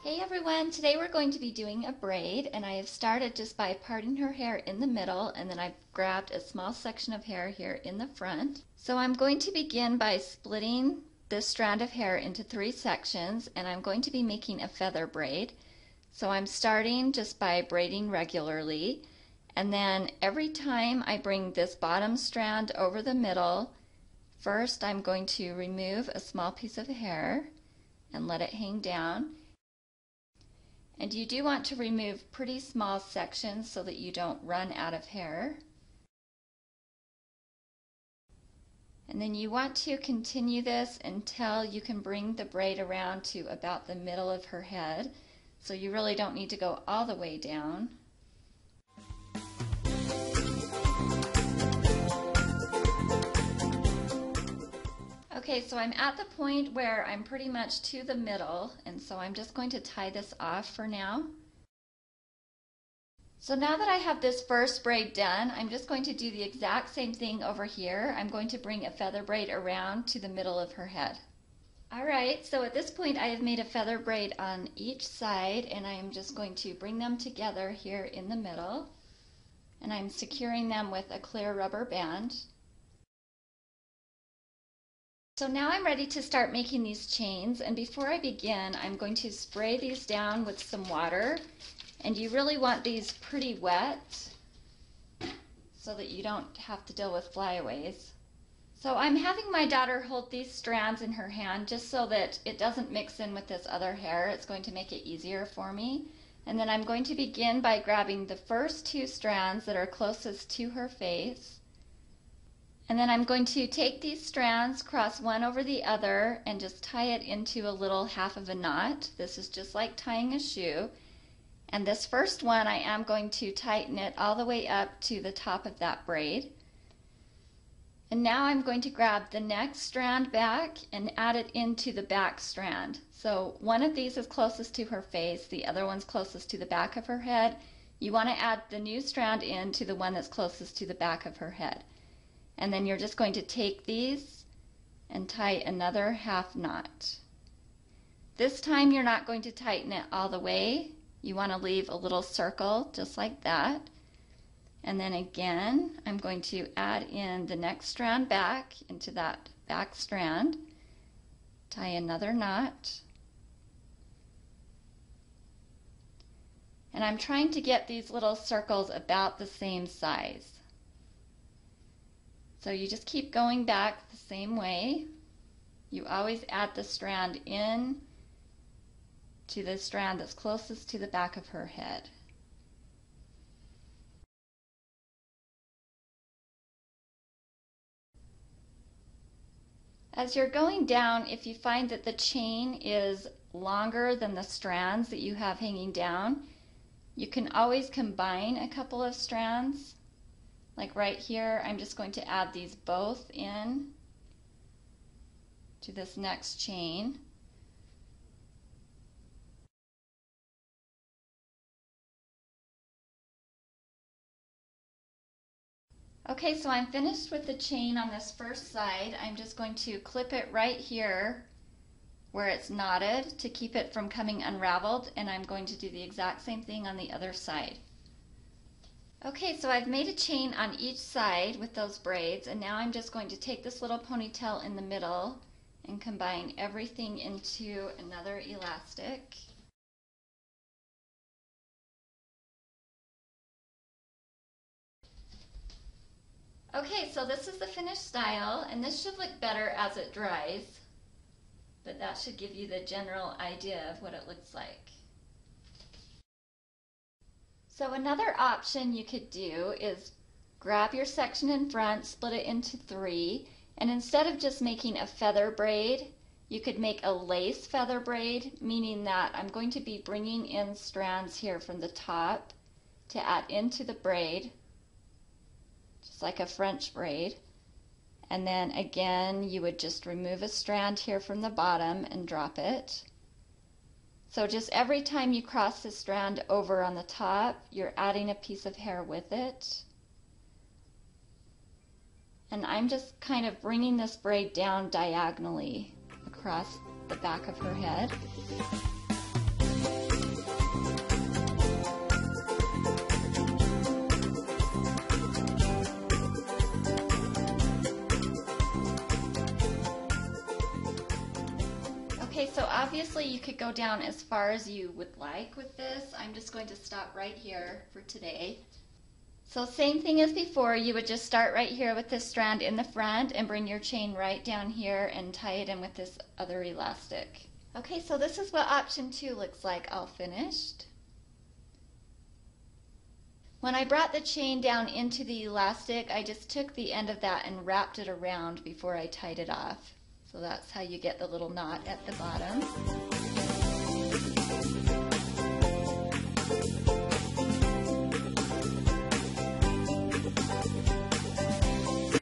Hey everyone, today we're going to be doing a braid, and I have started just by parting her hair in the middle, and then I've grabbed a small section of hair here in the front. So I'm going to begin by splitting this strand of hair into 3 sections, and I'm going to be making a feather braid. So I'm starting just by braiding regularly, and then every time I bring this bottom strand over the middle, first I'm going to remove a small piece of hair and let it hang down. And you do want to remove pretty small sections so that you don't run out of hair. And then you want to continue this until you can bring the braid around to about the middle of her head. So you really don't need to go all the way down. Okay, so I'm at the point where I'm pretty much to the middle, and so I'm just going to tie this off for now. So now that I have this first braid done, I'm just going to do the exact same thing over here. I'm going to bring a feather braid around to the middle of her head. Alright, so at this point I have made a feather braid on each side, and I am just going to bring them together here in the middle, and I'm securing them with a clear rubber band. So now I'm ready to start making these chains, and before I begin I'm going to spray these down with some water, and you really want these pretty wet so that you don't have to deal with flyaways. So I'm having my daughter hold these strands in her hand just so that it doesn't mix in with this other hair. It's going to make it easier for me. And then I'm going to begin by grabbing the first 2 strands that are closest to her face. And then I'm going to take these strands, cross one over the other, and just tie it into a little half of a knot. This is just like tying a shoe. And this first one I am going to tighten it all the way up to the top of that braid. And now I'm going to grab the next strand back and add it into the back strand. So one of these is closest to her face, the other one's closest to the back of her head. You want to add the new strand into the one that's closest to the back of her head. And then you're just going to take these and tie another half knot. This time you're not going to tighten it all the way. You want to leave a little circle just like that. And then again, I'm going to add in the next strand back into that back strand, tie another knot. And I'm trying to get these little circles about the same size. So you just keep going back the same way. You always add the strand in to the strand that's closest to the back of her head. As you're going down, if you find that the chain is longer than the strands that you have hanging down, you can always combine a couple of strands. Like right here, I'm just going to add these both in to this next chain. Okay, so I'm finished with the chain on this first side. I'm just going to clip it right here where it's knotted to keep it from coming unraveled, and I'm going to do the exact same thing on the other side. Okay, so I've made a chain on each side with those braids, and now I'm just going to take this little ponytail in the middle and combine everything into another elastic. Okay, so this is the finished style, and this should look better as it dries, but that should give you the general idea of what it looks like. So another option you could do is grab your section in front, split it into 3, and instead of just making a feather braid, you could make a lace feather braid, meaning that I'm going to be bringing in strands here from the top to add into the braid, just like a French braid. And then again, you would just remove a strand here from the bottom and drop it. So just every time you cross the strand over on the top, you're adding a piece of hair with it. And I'm just kind of bringing this braid down diagonally across the back of her head. Okay, so obviously you could go down as far as you would like with this. I'm just going to stop right here for today. So same thing as before, you would just start right here with this strand in the front and bring your chain right down here and tie it in with this other elastic. Okay, so this is what option 2 looks like all finished. When I brought the chain down into the elastic, I just took the end of that and wrapped it around before I tied it off. So that's how you get the little knot at the bottom.